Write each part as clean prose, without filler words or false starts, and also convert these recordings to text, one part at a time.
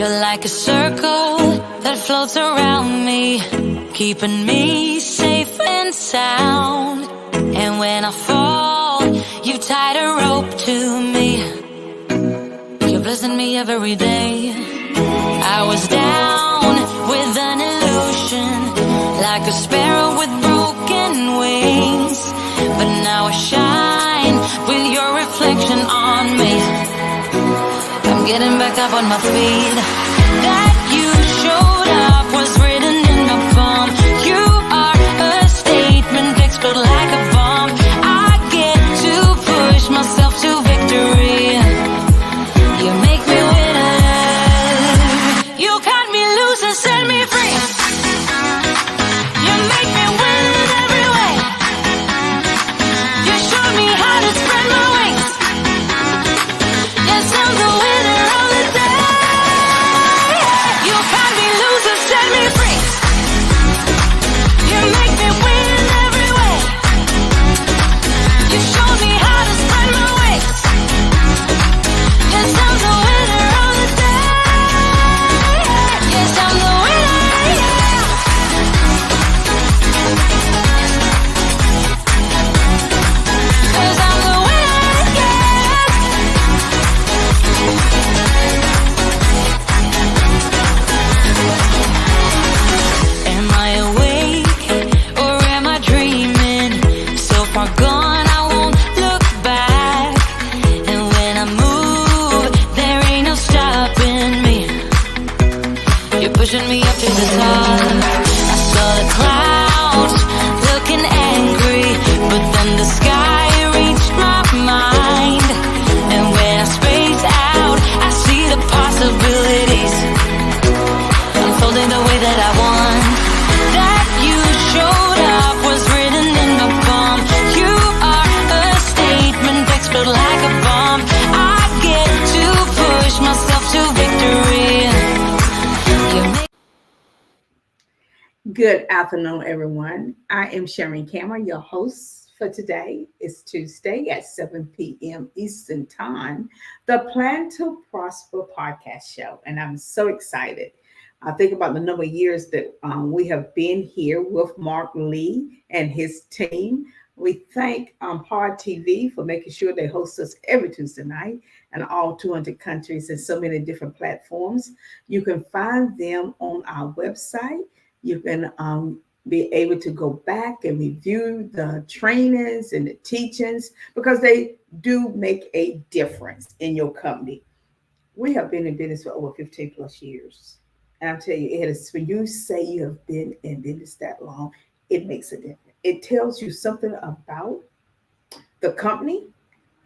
You're like a circle that floats around me, keeping me safe and sound. And when I fall, you tied a rope to me. You're blessing me every day. I was down with an illusion, like a sparrow with broken wings, but now I shine with your reflection on me. I'm getting back up on my feet. That you showed up was written in my palm. You are a statement that explode like a bomb. I get to push myself to victory. You make me winner. You cut me loose and set me free. You make me win in every way. You showed me how to spread my wings. Yes, I'm the winner of the day. You cut me loose and set me free. You make me win in every way. You showed me how to spread my wings. Yes, I'm the winner of the day. Yes, I'm the winner, yeah. 'Cause I'm the winner, yeah. Am I awake or am I dreaming? So far gone, I won't look back. And when I move, there ain't no stopping me. You're pushing me up to the top. I saw the clouds looking angry, but then the sky reached my mind. And when I space out, I see the possibilities unfolding the way that I want. That you showed up was written in my palm. You are a statement that explode like a bomb. I get to push myself to victory. You make Good afternoon, everyone. I am Sharon Cameron, your host for today. It's Tuesday at 7 p.m. Eastern Time, the Plan to Prosper podcast show. And I'm so excited. I think about the number of years that we have been here with Mark Lee and his team. We thank Pod TV for making sure they host us every Tuesday night and all 200 countries and so many different platforms. You can find them on our website. You can be able to go back and review the trainings and the teachings because they do make a difference in your company. We have been in business for over 15 plus years. And I'll tell you, it is when you say you have been in business that long, it makes a difference. It tells you something about the company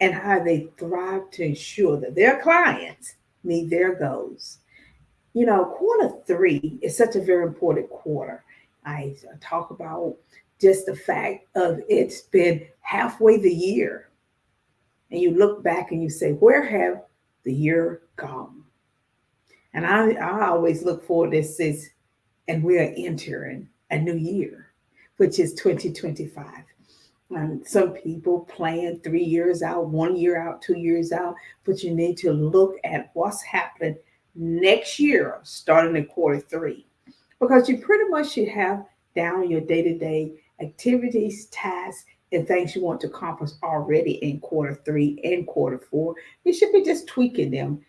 and how they thrive to ensure that their clients meet their goals. You know, quarter three is such a very important quarter. I talk about just the fact of it's been halfway the year. And you look back and you say, where have the year gone? And I always look forward to this, and we are entering a new year, which is 2025. Some people plan 3 years out, 1 year out, 2 years out, but you need to look at what's happening next year, starting in quarter three, because you pretty much should have down your day-to-day activities, tasks, and things you want to accomplish already in quarter three and quarter four. You should be just tweaking them.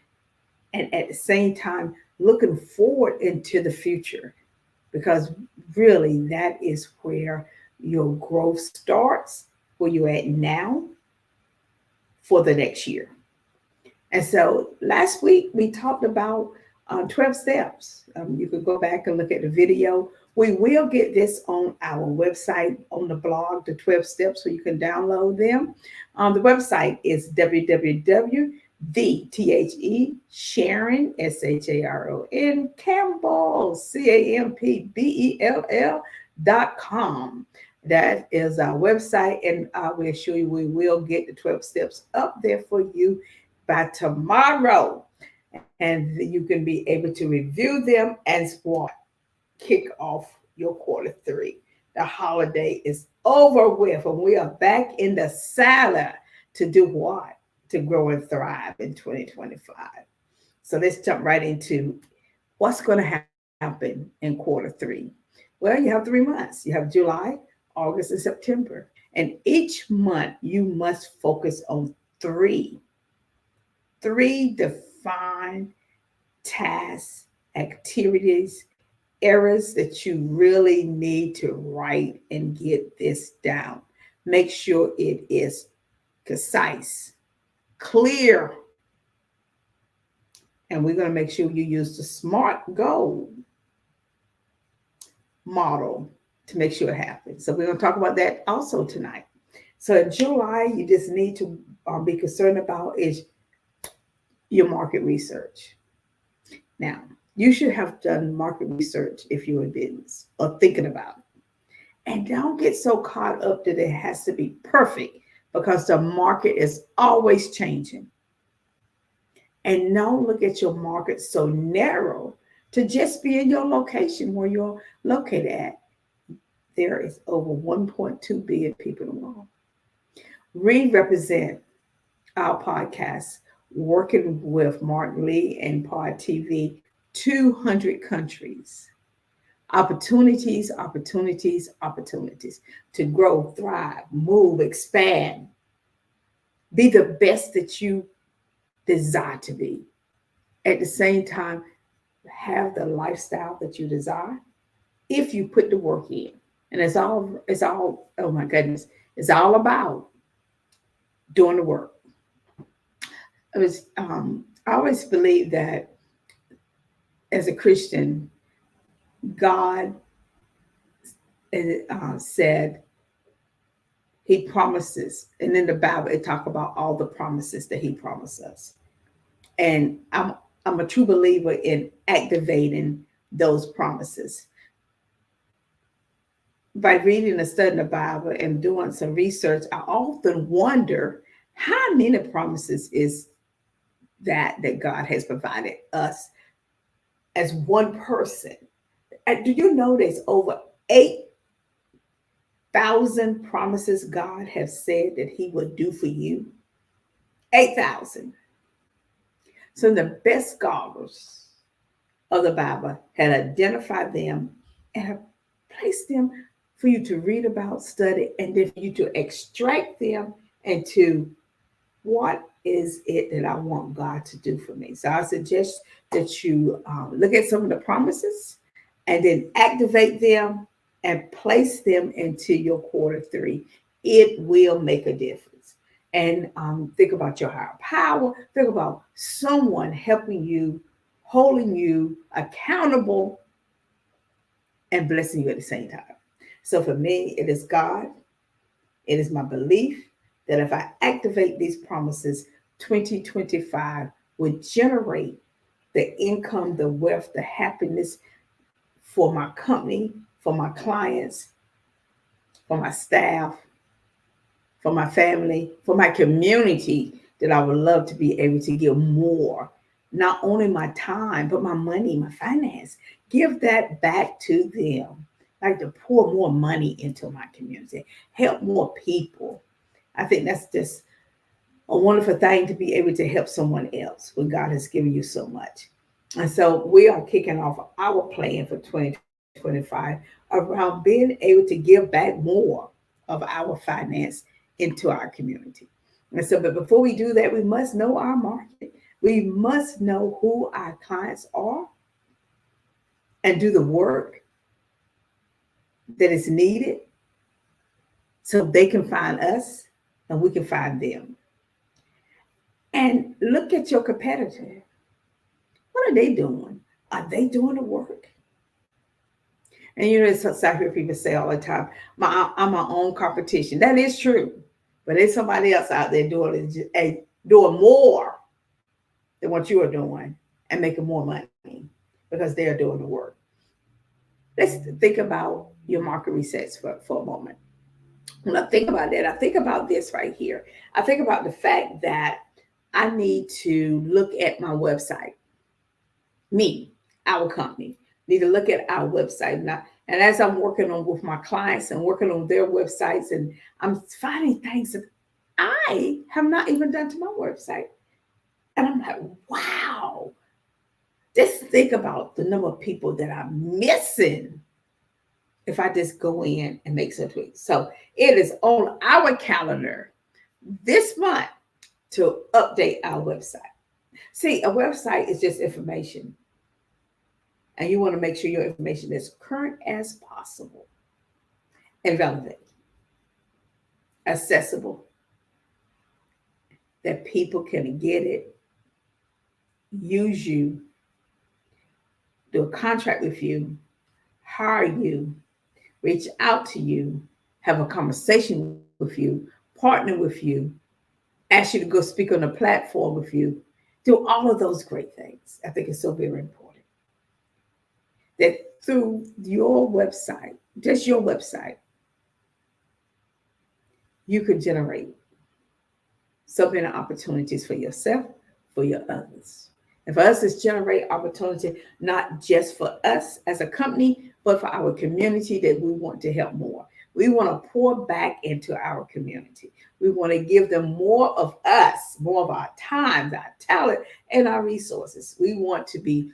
And at the same time, looking forward into the future, because really that is where your growth starts, where you're at now for the next year. And so last week we talked about 12 steps. You could go back and look at the video. We will get this on our website, on the blog, the 12 steps, so you can download them. The website is Sharon, SHARON, Campbell, CAMPBELL.com. That is our website, and I will assure you we will get the 12 steps up there for you by tomorrow. And you can be able to review them as what kick off your quarter three. The holiday is over with, and we are back in the saddle to do what? To grow and thrive in 2025. So let's jump right into what's going to happen in quarter three? Well, you have 3 months. You have July, August, and September. And each month you must focus on three defined tasks, activities, areas that you really need to write and get this down. Make sure it is concise, clear, and we're going to make sure you use the SMART goal model to make sure it happens. So we're going to talk about that also tonight. So in July, you just need to be concerned about is your market research. Now, you should have done market research if you're in business or thinking about it. And don't get so caught up that it has to be perfect because the market is always changing. And don't look at your market so narrow to just be in your location where you're located at. There is over 1.2 billion people in the world. We represent our podcast, working with Martin Lee and Pod TV, 200 countries. Opportunities, opportunities, opportunities to grow, thrive, move, expand, be the best that you desire to be. At the same time, have the lifestyle that you desire if you put the work in. And it's all, oh my goodness, it's all about doing the work. I always believe that as a Christian, God said he promises, and in the Bible it talk about all the promises that he promised us. And I'm a true believer in activating those promises. By reading and studying the Bible and doing some research, I often wonder how many promises is that God has provided us as one person. And do you know there's over 8,000 promises God has said that he would do for you? 8,000. So the best scholars of the Bible had identified them and have placed them for you to read about, study, and then for you to extract them into what is it that I want God to do for me. So I suggest that you look at some of the promises and then activate them and place them into your quarter three. It will make a difference. And think about your higher power. Think about someone helping you, holding you accountable, and blessing you at the same time. So for me, it is God. It is my belief that if I activate these promises, 2025 would generate the income, the wealth, the happiness for my company, for my clients, for my staff, for my family, for my community, that I would love to be able to give more, not only my time, but my money, my finance, give that back to them. Like to pour more money into my community, help more people. I think that's just a wonderful thing to be able to help someone else when God has given you so much. And so we are kicking off our plan for 2025 around being able to give back more of our finance into our community. And so, but before we do that, we must know our market. We must know who our clients are and do the work that is needed so they can find us and we can find them. And look at your competitor. What are they doing? Are they doing the work? And you know, it's I hear people say all the time, I'm my own competition. That is true. But there's somebody else out there doing more than what you are doing and making more money because they're doing the work. Let's think about your market resets for a moment. When I think about that, I think about this right here. I think about the fact that I need to look at my website. Me, our company, need to look at our website. Now, and as I'm working on with my clients and working on their websites, and I'm finding things that I have not even done to my website. And I'm like, wow, Just think about the number of people that are missing if I just go in and make some tweaks. So it is on our calendar this month to update our website. See, a website is just information, and you want to make sure your information is current as possible and relevant, accessible, that people can get it, use you, do a contract with you, hire you, reach out to you, have a conversation with you, partner with you, ask you to go speak on a platform with you, do all of those great things. I think it's so very important that through your website, just your website, you could generate so many opportunities for yourself, for your others. And for us, it's generate opportunity, not just for us as a company, but for our community that we want to help more. We want to pour back into our community. We want to give them more of us, more of our time, our talent, and our resources. We want to be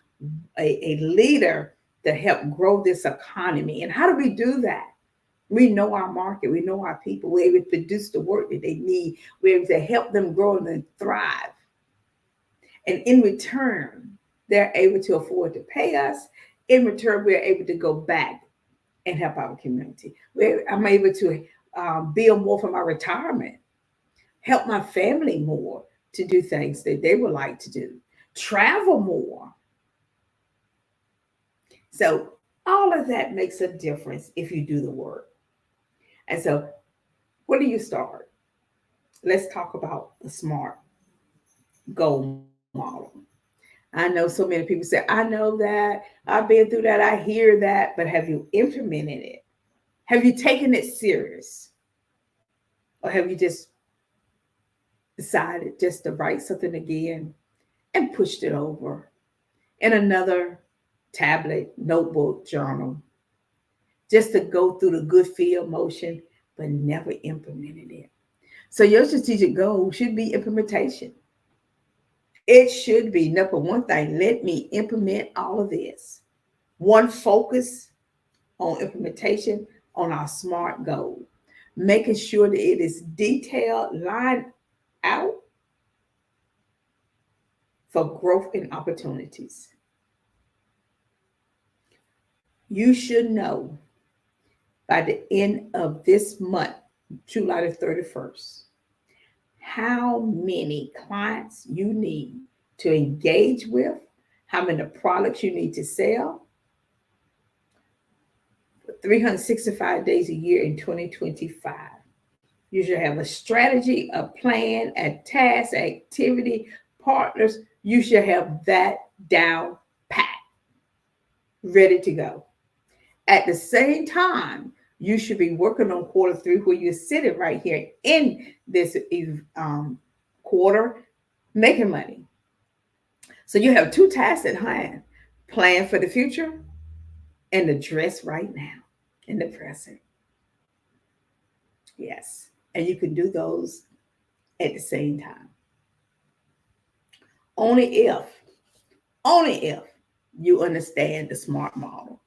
a leader to help grow this economy. And how do we do that? We know our market. We know our people. We're able to produce the work that they need. We're able to help them grow and thrive. And in return, they're able to afford to pay us. In return, we're able to go back and help our community. I'm able to build more for my retirement, help my family more to do things that they would like to do, travel more. So all of that makes a difference if you do the work. And so where do you start? Let's talk about the SMART goal model. I know so many people say, I know that, I've been through that, I hear that, but have you implemented it? Have you taken it serious? Or have you just decided just to write something again and pushed it over in another tablet, notebook, journal, just to go through the good feel motion, but never implemented it? So your strategic goal should be implementation. It should be number one thing. Let me implement all of this. One focus on implementation on our SMART goal, making sure that it is detailed, lined out for growth and opportunities. You should know by the end of this month, July the 31st, how many clients you need to engage with, how many products you need to sell. 365 days a year in 2025. You should have a strategy, a plan, a task, activity, partners. You should have that down pat, ready to go. At the same time, you should be working on quarter three, where you're sitting right here in this quarter, making money. So you have two tasks at hand: plan for the future and address right now in the present. Yes. And you can do those at the same time. Only if you understand the SMART model.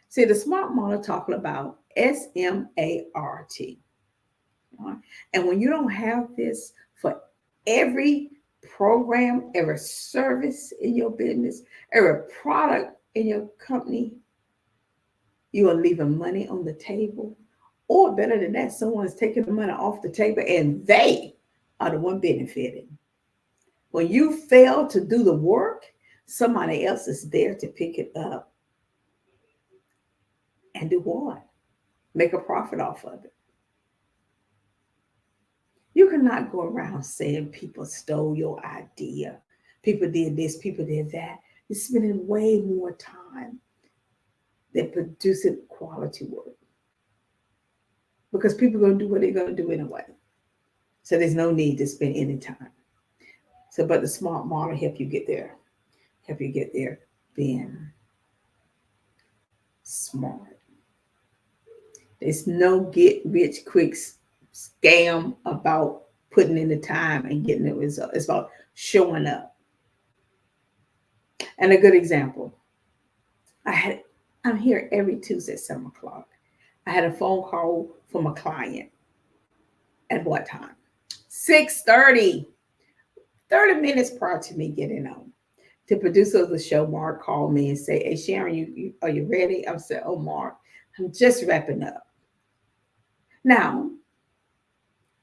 See, the SMART model talking about SMART. And when you don't have this for every program, every service in your business, every product in your company, you are leaving money on the table. Or better than that, someone is taking the money off the table and they are the one benefiting. When you fail to do the work, somebody else is there to pick it up and do what? Make a profit off of it. You cannot go around saying people stole your idea. People did this, people did that. You're spending way more time than producing quality work. Because people are going to do what they're going to do anyway. So there's no need to spend any time. So, but the SMART model help you get there. Help you get there being smart. There's no get rich quick scam about putting in the time and getting the result. It's about showing up. And a good example, I'm here every Tuesday at 7 o'clock. I had a phone call from a client at what time? 6:30, 30 minutes prior to me getting on. The producer of the show, Mark, called me and said, "Hey, Sharon, are you ready?" I said, "Oh, Mark, I'm just wrapping up." Now,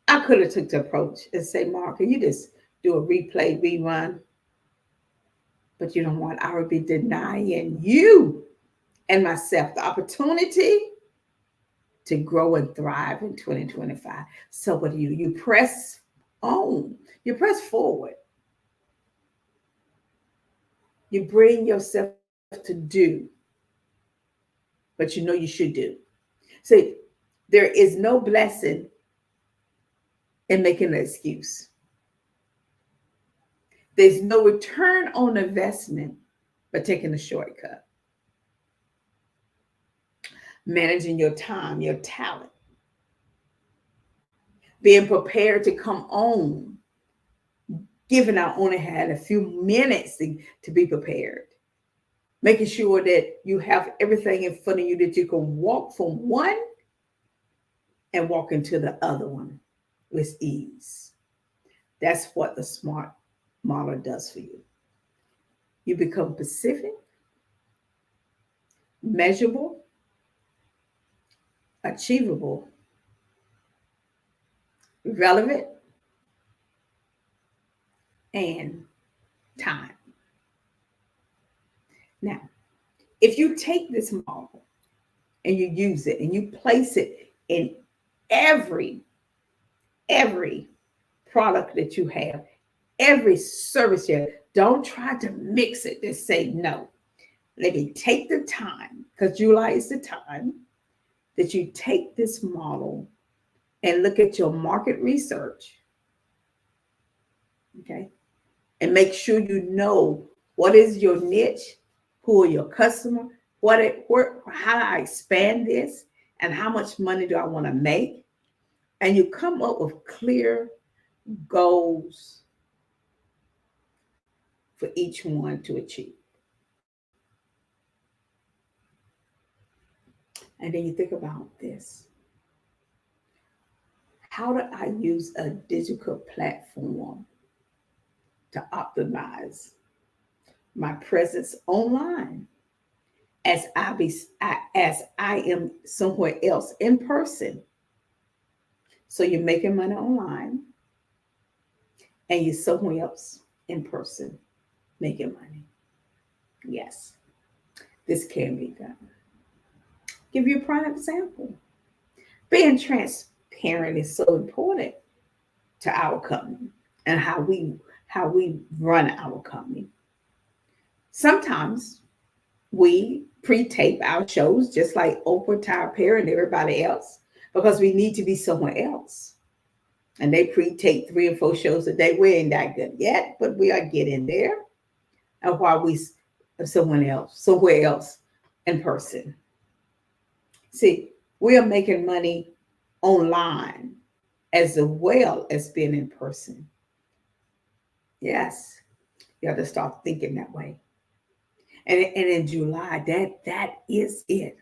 I could have took the approach and say, "Mark, can you just do a replay, rerun?" But you know what? I would be denying you and myself the opportunity to grow and thrive in 2025. So what do? You press on, you press forward, you bring yourself to do, but you know you should do. See, there is no blessing in making an excuse. There's no return on investment but taking a shortcut. Managing your time, your talent, being prepared to come on, given I only had a few minutes to be prepared, making sure that you have everything in front of you that you can walk from one and walk into the other one with ease. That's what the SMART model does for you. You become specific, measurable, achievable, relevant, and time. Now, if you take this model and you use it and you place it in every product that you have, every service you have, don't try to mix it. Just say no. Let me take the time, because July is the time that you take this model and look at your market research, okay? And make sure you know what is your niche, who are your customer, how do I expand this, and how much money do I want to make? And you come up with clear goals for each one to achieve. And then you think about this. How do I use a digital platform to optimize my presence online as I am somewhere else in person? So you're making money online and you're somewhere else in person making money. Yes, this can be done. Give you a prime example. Being transparent is so important to our company and how we run our company. Sometimes we pre-tape our shows just like Oprah, Tyler Perry, and everybody else because we need to be somewhere else. And they pre-tape 3 or 4 shows a day. We ain't that good yet, but we are getting there. And while we somewhere else in person. See, we are making money online as well as being in person. Yes, you have to start thinking that way. And in July, that is it.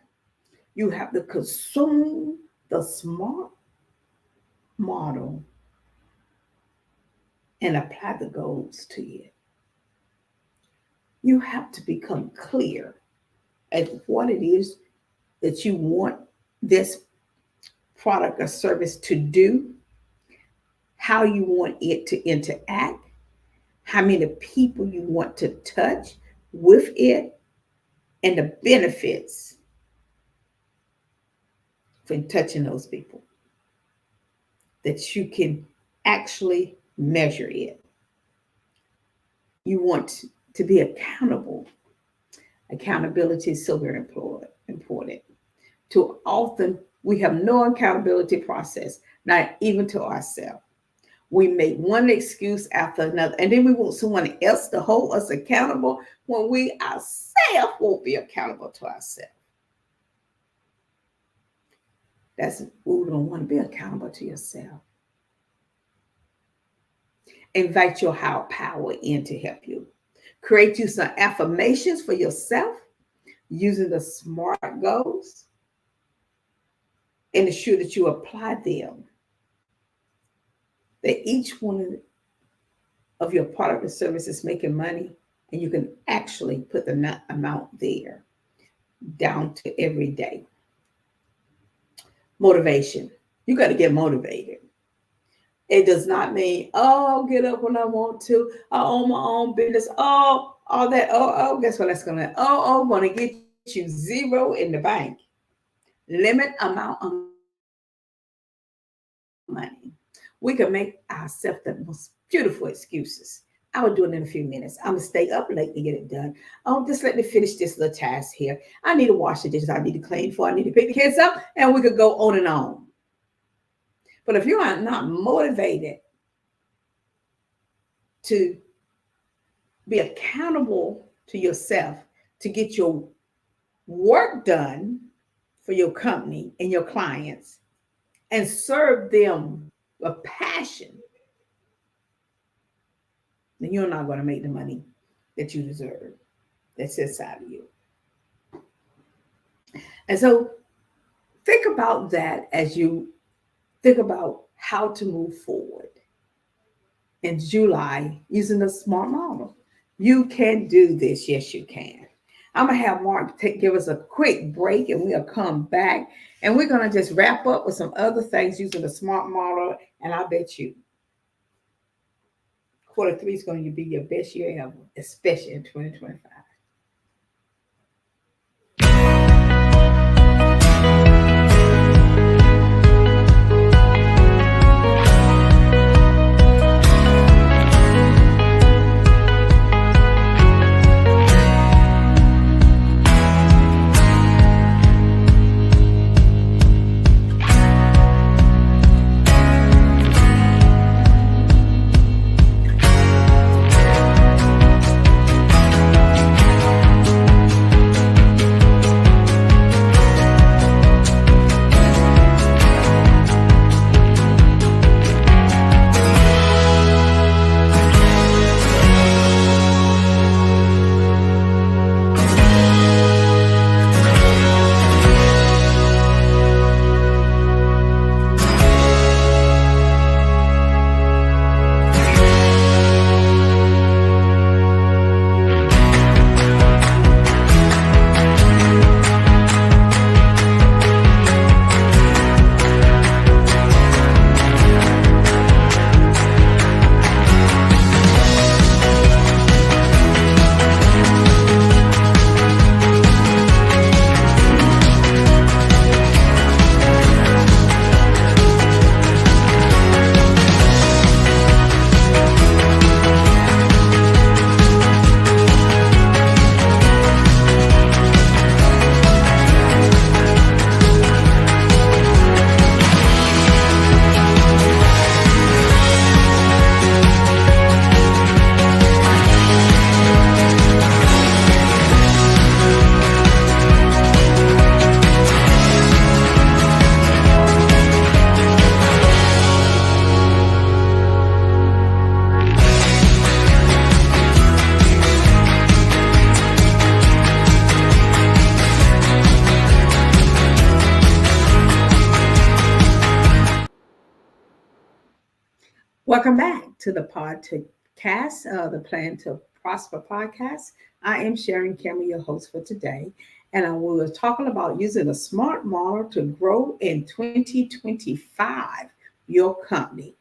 You have to consume the SMART model and apply the goals to it. You have to become clear at what it is that you want this product or service to do, how you want it to interact, how many people you want to touch with it, and the benefits for touching those people, that you can actually measure it. You want to be accountable. Accountability is so very important. Too often, we have no accountability process, not even to ourselves. We make one excuse after another, and then we want someone else to hold us accountable when we ourselves won't be accountable to ourselves. We don't want to be accountable to yourself. Invite your higher power in to help you. Create you some affirmations for yourself using the SMART goals and ensure that you apply them. That each one of your product or service is making money, and you can actually put the amount there down to every day. Motivation. You got to get motivated. It does not mean, oh, I'll get up when I want to. I own my own business. Oh, all that. Oh, guess what that's going to, I'm going to get you zero in the bank. Limit amount of money. We can make ourselves the most beautiful excuses. I will do it in a few minutes. I'm going to stay up late to get it done. Oh, just let me finish this little task here. I need to wash the dishes. I need to clean for. I need to pick the kids up. And we could go on and on. But if you are not motivated to be accountable to yourself, to get your work done for your company and your clients, and serve them with passion, then you're not going to make the money that you deserve that's inside of you. And so think about that as you think about how to move forward in July using the SMART model. You can do this. Yes, you can. I'm going to have Mark give us a quick break, and we'll come back. And we're going to just wrap up with some other things using the SMART model. And I bet you Q3 is going to be your best year ever, especially in 2025. Welcome back to the podcast, the Plan to Prosper podcast. I am Sharon Cameron, your host for today, and we were talking about using a SMART model to grow in 2025 your company.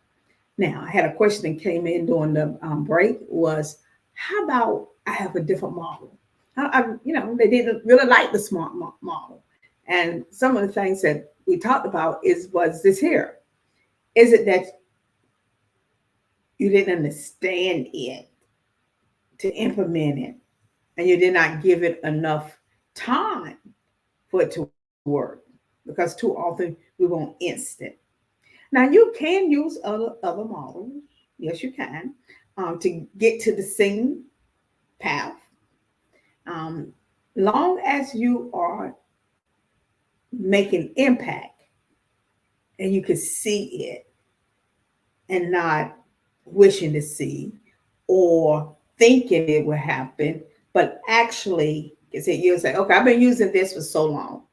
Now, I had a question that came in during the break was, how about I have a different model? They didn't really like the SMART model, and some of the things that we talked about was this here. Is it that you didn't understand it to implement it, and you did not give it enough time for it to work? Because too often we want instant. Now you can use other models. Yes, you can, to get to the same path. Long as you are making impact and you can see it and not wishing to see or thinking it will happen, but actually, you'll say, okay, I've been using this for so long.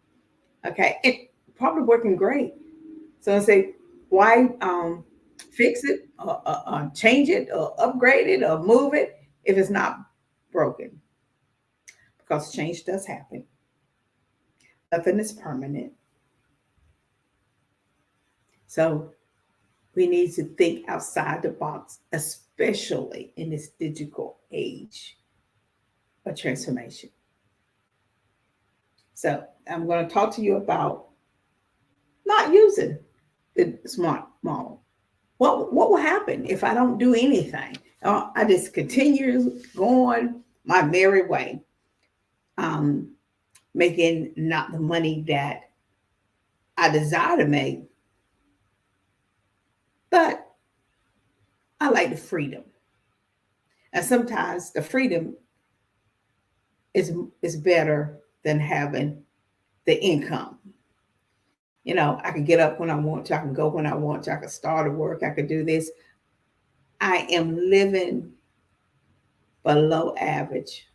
Okay, it probably working great. So I say, why fix it, or change it, or upgrade it, or move it if it's not broken? Because change does happen. Nothing is permanent. So we need to think outside the box, especially in this digital age of transformation. So I'm going to talk to you about not using the smart model. What will happen if I don't do anything? I just continue going my merry way, um, making not the money that I desire to make, but I like the freedom. And sometimes the freedom is better than having the income. You know, I can get up when I want to, I can go when I want to, I can start at work, I can do this. I am living below average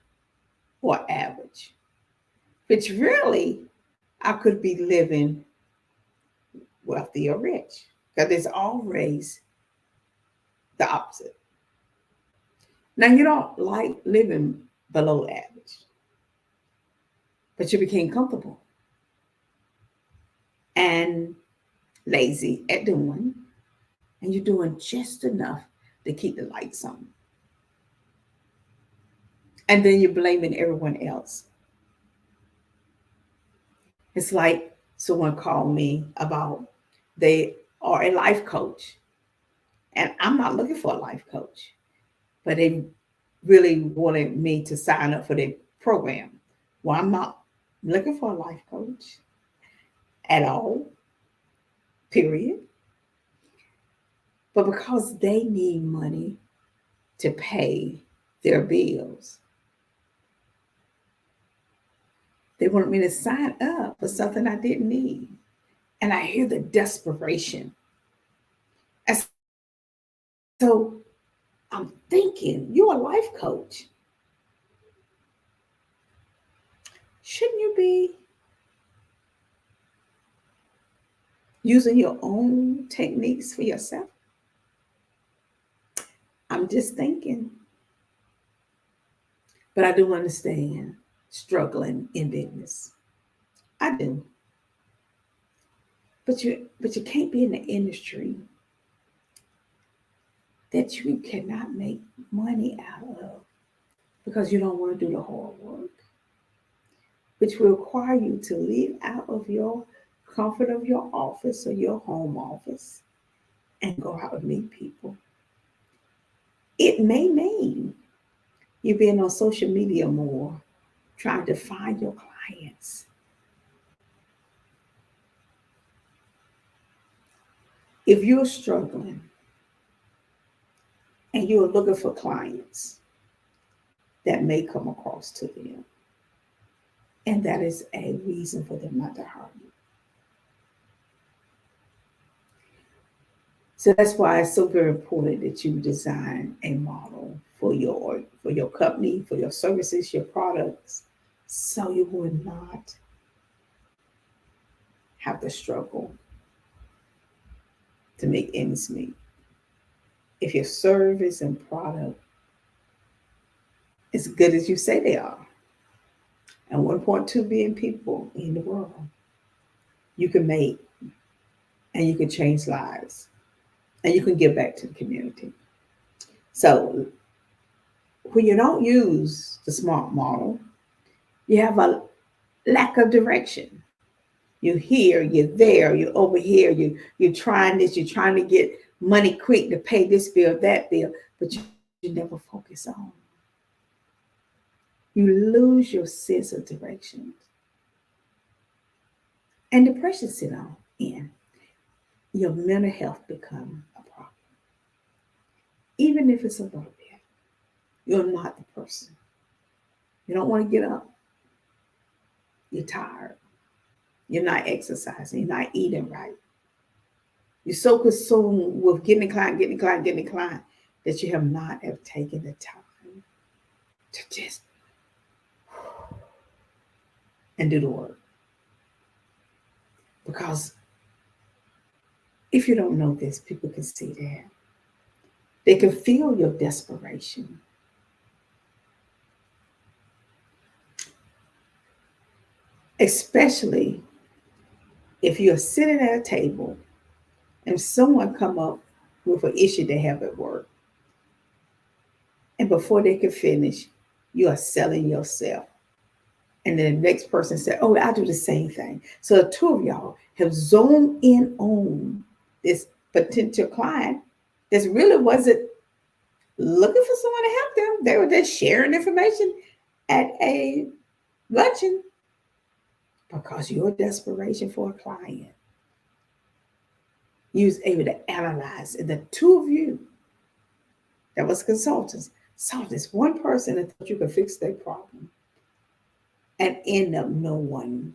or average, which really I could be living wealthy or rich, because it's always the opposite. Now, you don't like living below average, but you became comfortable and lazy at doing, and you're doing just enough to keep the lights on. And then you're blaming everyone else. It's like someone called me about they are a life coach, and I'm not looking for a life coach, but they really wanted me to sign up for their program. Well, I'm not looking for a life coach at all, period. But because they need money to pay their bills, they wanted me to sign up for something I didn't need. And I hear the desperation. And so I'm thinking, you're a life coach. Shouldn't you be using your own techniques for yourself? I'm just thinking. But I do understand struggling in business. I do. But you can't be in the industry that you cannot make money out of because you don't want to do the hard work, which will require you to leave out of your comfort of your office or your home office and go out and meet people. It may mean you being on social media more, trying to find your clients. If you're struggling and you're looking for clients, that may come across to them. And that is a reason for them not to hire you. So that's why it's so very important that you design a model for your company, for your services, your products, so you will not have to struggle to make ends meet. If your service and product is good as you say they are, and 1.2 billion people in the world, you can make and you can change lives and you can give back to the community. So when you don't use the SMART model, you have a lack of direction. You're here, you're there, you're over here, you're trying this, you're trying to get money quick to pay this bill, that bill, but you never focus on. You lose your sense of direction. And depression set on in. Your mental health become a problem. Even if it's a little bit, you're not the person. You don't want to get up. You're tired. You're not exercising. You're not eating right. You're so consumed with getting a client, that you have not have taken the time to just and do the work. Because if you don't know this, people can see that. They can feel your desperation. Especially if you're sitting at a table and someone come up with an issue they have at work. And before they can finish, you are selling yourself. And then the next person said, oh, I do the same thing. So the two of y'all have zoomed in on this potential client that really wasn't looking for someone to help them. They were just sharing information at a luncheon because your desperation for a client. You was able to analyze, and the two of you that was consultants saw this one person and thought you could fix their problem, and end up no one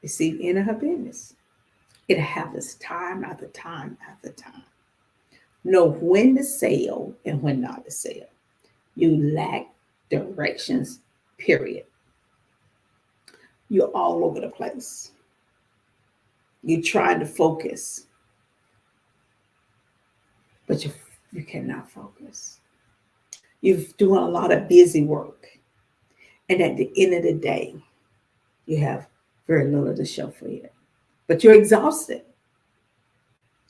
received any of her business. It happens time after time after time. Know when to sell and when not to sell. You lack directions, period. You're all over the place. You're trying to focus, but you cannot focus. You're doing a lot of busy work. And at the end of the day, you have very little to show for it. But you're exhausted.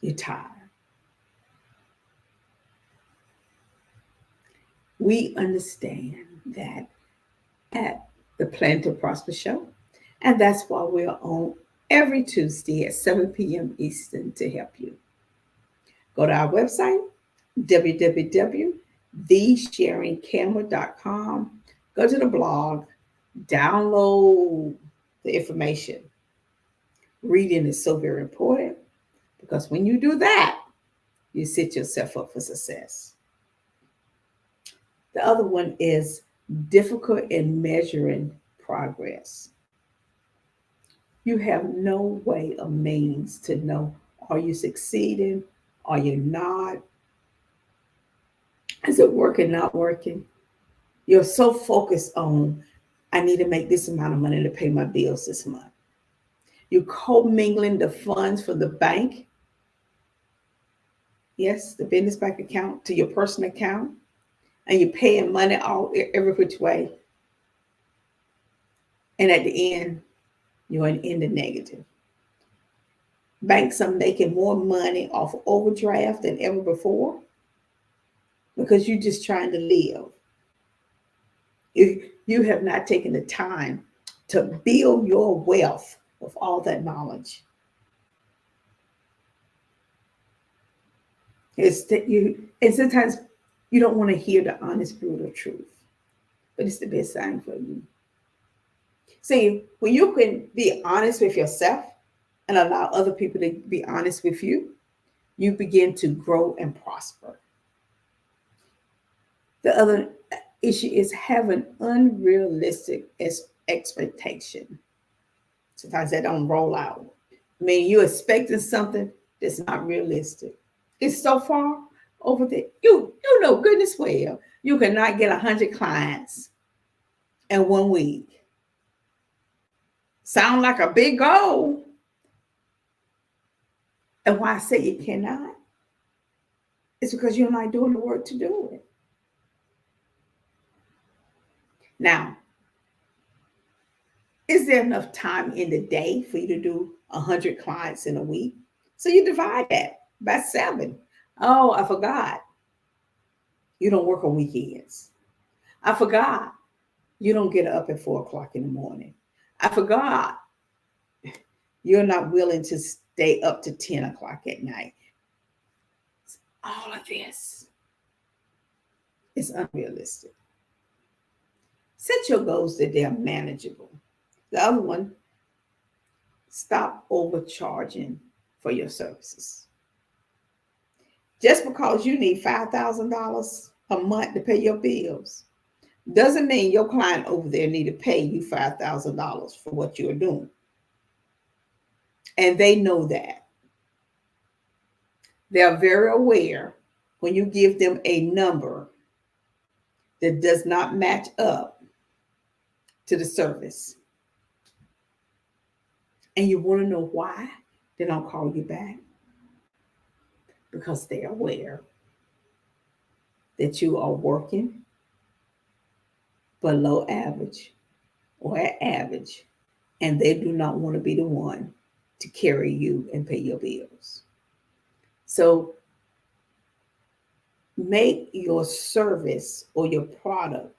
You're tired. We understand that at the Plan to Prosper show, and that's why we're on every Tuesday at 7 p.m. Eastern to help you. Go to our website, www.thesharingcamera.com. Go to the blog, download the information. Reading is so very important because when you do that, you set yourself up for success. The other one is difficult in measuring progress. You have no way or means to know, are you succeeding? Are you not? Is it working, not working? You're so focused on, I need to make this amount of money to pay my bills this month. You're commingling the funds from the bank, yes, the business bank account, to your personal account, and you're paying money all every which way. And at the end, you're in the negative. Banks are making more money off overdraft than ever before because you're just trying to live. You have not taken the time to build your wealth with all that knowledge. It's that and sometimes you don't want to hear the honest, brutal truth, but it's the best thing for you. See, when you can be honest with yourself and allow other people to be honest with you, you begin to grow and prosper. The other issue is having unrealistic expectation. Sometimes that don't roll out. I mean, you're expecting something that's not realistic. It's so far over there. You know goodness well you cannot get 100 clients in 1 week. Sound like a big goal. And why I say you cannot? It's because you're not doing the work to do it. Now, is there enough time in the day for you to do 100 clients in a week? So you divide that by 7. Oh, I forgot. You don't work on weekends. I forgot. You don't get up at 4 o'clock in the morning. I forgot. You're not willing to stay up to 10 o'clock at night. All of this is unrealistic. Set your goals that they are manageable. The other one, stop overcharging for your services. Just because you need $5,000 a month to pay your bills doesn't mean your client over there need to pay you $5,000 for what you're doing. And they know that. They're very aware when you give them a number that does not match up to the service, and you want to know why they don't call you back, because they're aware that you are working below average or at average, and they do not want to be the one to carry you and pay your bills. So make your service or your product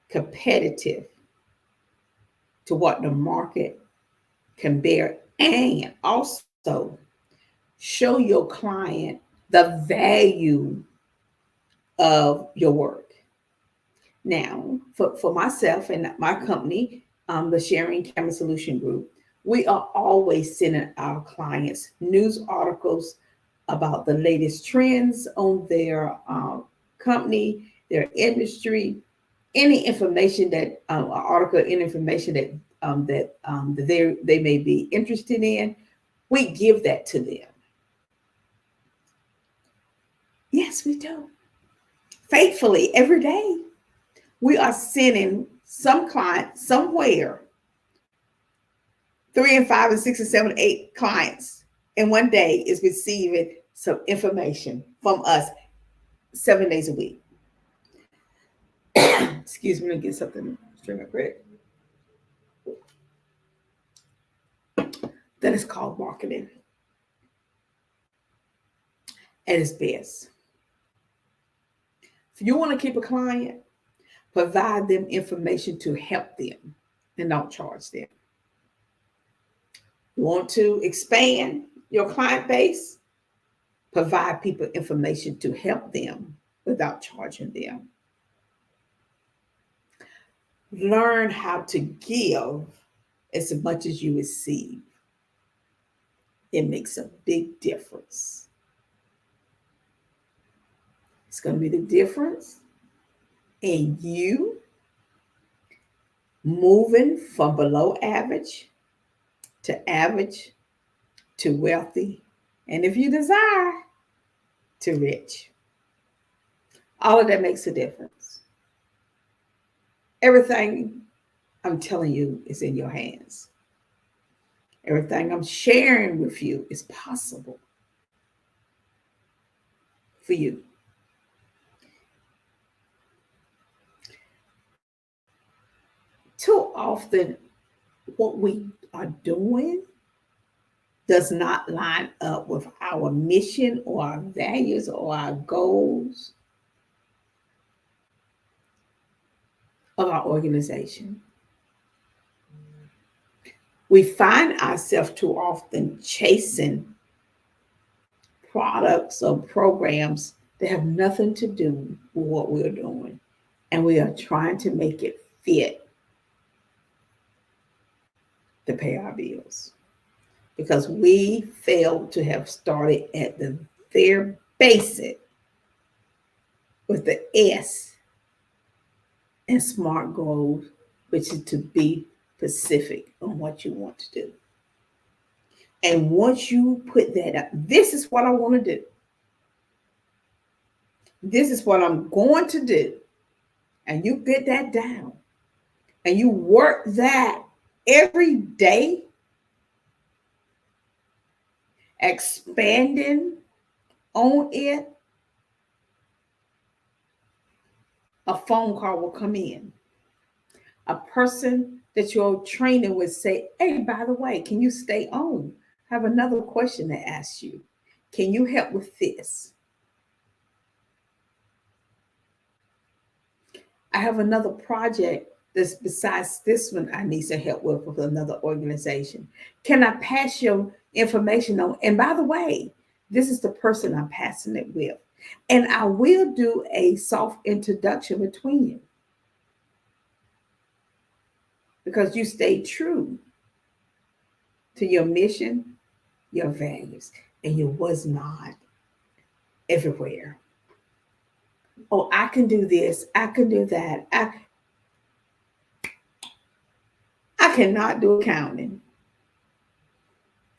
competitive to what the market can bear, and also show your client the value of your work. Now, for myself and my company, the Sharing Camera Solution Group, we are always sending our clients news articles about the latest trends on their company, their industry, any information that article, any information that they may be interested in. We give that to them. Yes, we do. Faithfully, every day, we are sending some client somewhere, 3 and 5 and 6 and 7 and 8 clients in one day is receiving some information from us 7 days a week. Excuse me, let me get something straight up quick. That is called marketing at its best. If you want to keep a client, provide them information to help them and don't charge them. Want to expand your client base? Provide people information to help them without charging them. Learn how to give as much as you receive. It makes a big difference. It's going to be the difference in you moving from below average to wealthy, and if you desire, to rich. All of that makes a difference. Everything I'm telling you is in your hands. Everything I'm sharing with you is possible for you. Too often, what we are doing does not line up with our mission or our values or our goals of our organization. We find ourselves too often chasing products or programs that have nothing to do with what we're doing, and we are trying to make it fit to pay our bills, because we failed to have started at the very basic with the S and SMART goals, which is to be specific on what you want to do. And once you put that up, this is what I want to do. This is what I'm going to do. And you get that down and you work that every day, expanding on it, a phone call will come in. A person that you're training would say, hey, by the way, can you stay on? I have another question to ask you. Can you help with this? I have another project that's besides this one I need some help with another organization. Can I pass your information on? And by the way, this is the person I'm passing it with. And I will do a soft introduction between you, because you stay true to your mission, your values, and you was not everywhere. Oh, I can do this. I can do that. I cannot do accounting.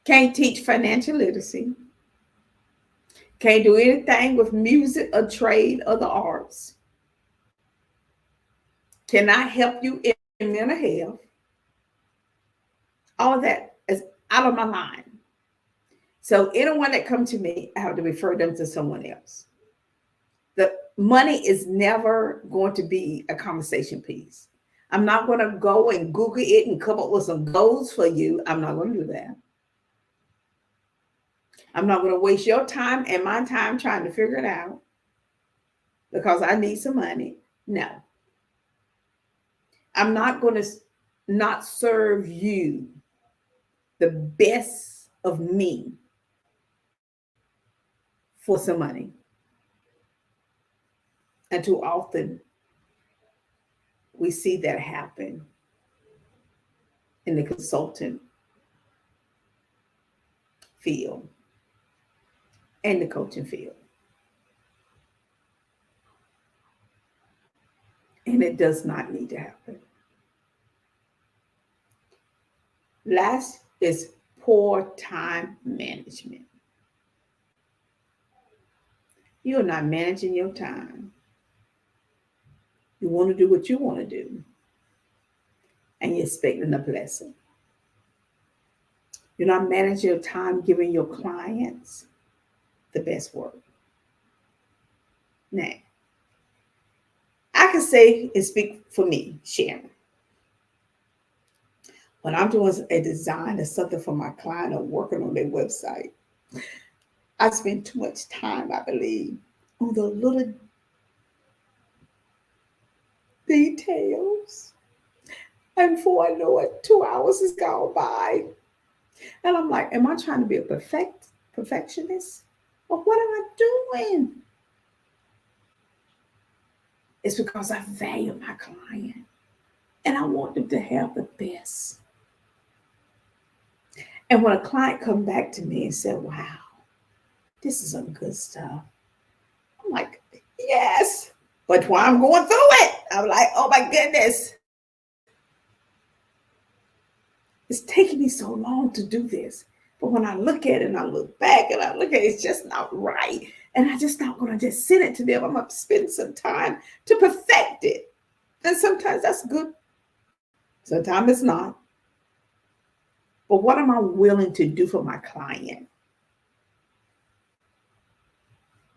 Can't teach financial literacy. Can't do anything with music or trade or the arts. cannot help you in mental health. All of that is out of my line. So anyone that comes to me, I have to refer them to someone else. The money is never going to be a conversation piece. I'm not going to go and Google it and come up with some goals for you. I'm not going to do that. I'm not going to waste your time and my time trying to figure it out because I need some money. No. I'm not going to not serve you the best of me for some money. And too often we see that happen in the consultant field and the coaching field. And it does not need to happen. Last is poor time management. You're not managing your time. You want to do what you want to do, and you're expecting a blessing. You're not managing your time giving your clients the best work. Now, I can say and speak for me, Sharon. When I'm doing a design or something for my client or working on their website, I spend too much time, I believe, on the little details. And before I know it, 2 hours has gone by. And I'm like, am I trying to be a perfectionist? Or what am I doing? It's because I value my client and I want them to have the best. And when a client come back to me and said, wow, this is some good stuff. I'm like, yes. But while I'm going through it, I'm like, oh my goodness. It's taking me so long to do this. But when I look at it and I look back and I look at it, it's just not right. And I just not going to just send it to them. I'm going to spend some time to perfect it. And sometimes that's good. Sometimes it's not. But what am I willing to do for my client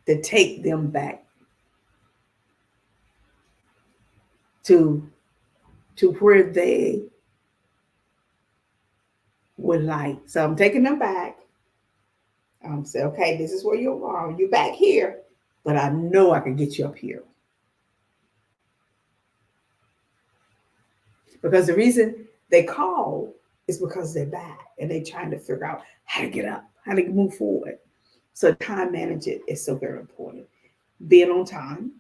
to take them back to where they would like? So I'm taking them back. I'm saying, okay, this is where you are. You're back here, but I know I can get you up here. Because the reason they call is because they're back and they're trying to figure out how to get up, how to move forward. So time management is so very important. Being on time,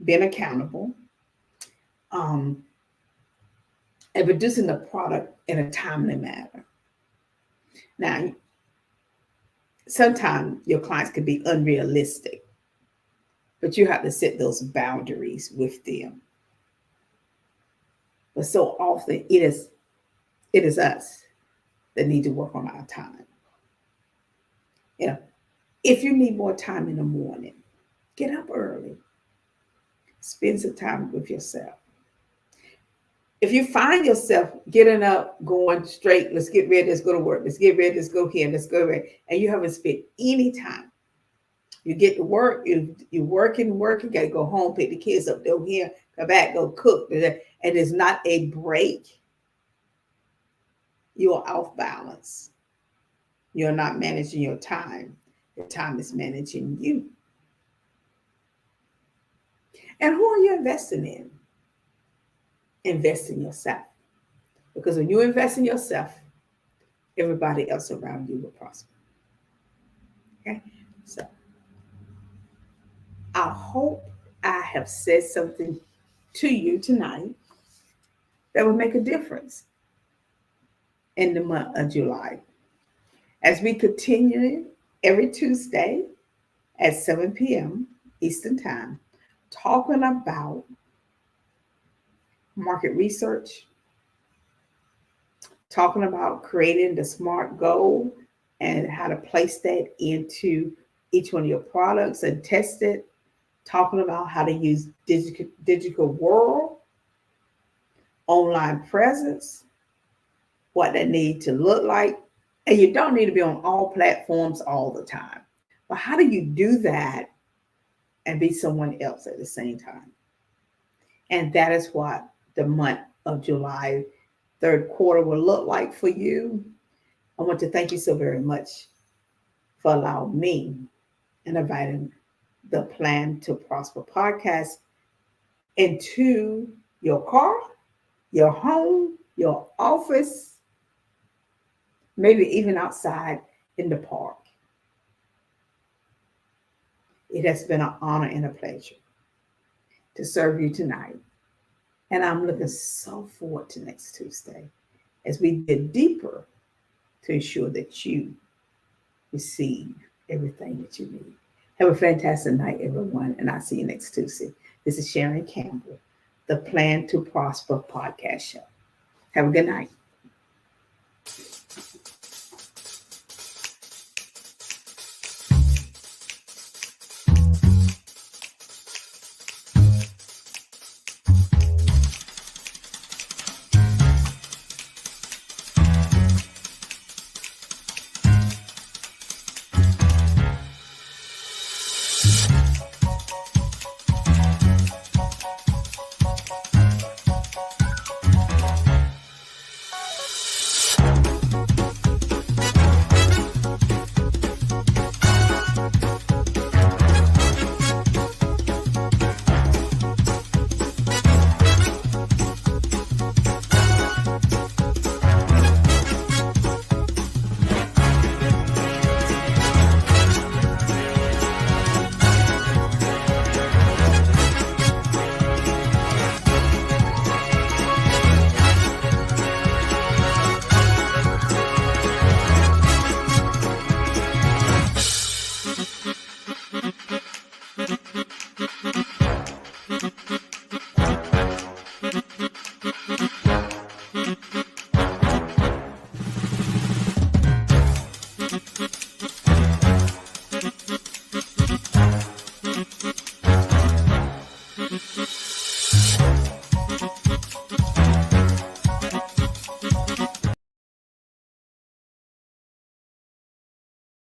being accountable, and producing the product in a timely manner. Now, sometimes your clients can be unrealistic, but you have to set those boundaries with them. But so often it is us that need to work on our time. You know, if you need more time in the morning, get up early. Spend some time with yourself. If you find yourself getting up, going straight, let's get ready, let's go to work, let's get ready, let's go here, let's go there, and you haven't spent any time. You get to work, you're working, got to go home, pick the kids up, go here, come back, go cook, and it's not a break. You are off balance. You're not managing your time. The time is managing you. And who are you investing in? Invest in yourself. Because when you invest in yourself, everybody else around you will prosper. Okay? So I hope I have said something to you tonight that will make a difference in the month of July. As we continue every Tuesday at 7 p.m. Eastern Time, talking about market research, talking about creating the SMART goal and how to place that into each one of your products and test it, talking about how to use digital world online presence, what they need to look like. And you don't need to be on all platforms all the time. But how do you do that and be someone else at the same time? And that is what the month of July, third quarter, will look like for you. I want to thank you so very much for allowing me and inviting the Plan to Prosper podcast into your car, your home, your office, maybe even outside in the park. It has been an honor and a pleasure to serve you tonight. And I'm looking so forward to next Tuesday as we get deeper to ensure that you receive everything that you need. Have a fantastic night, everyone, and I'll see you next Tuesday. This is Sharon Campbell, the Plan to Prosper podcast show. Have a good night.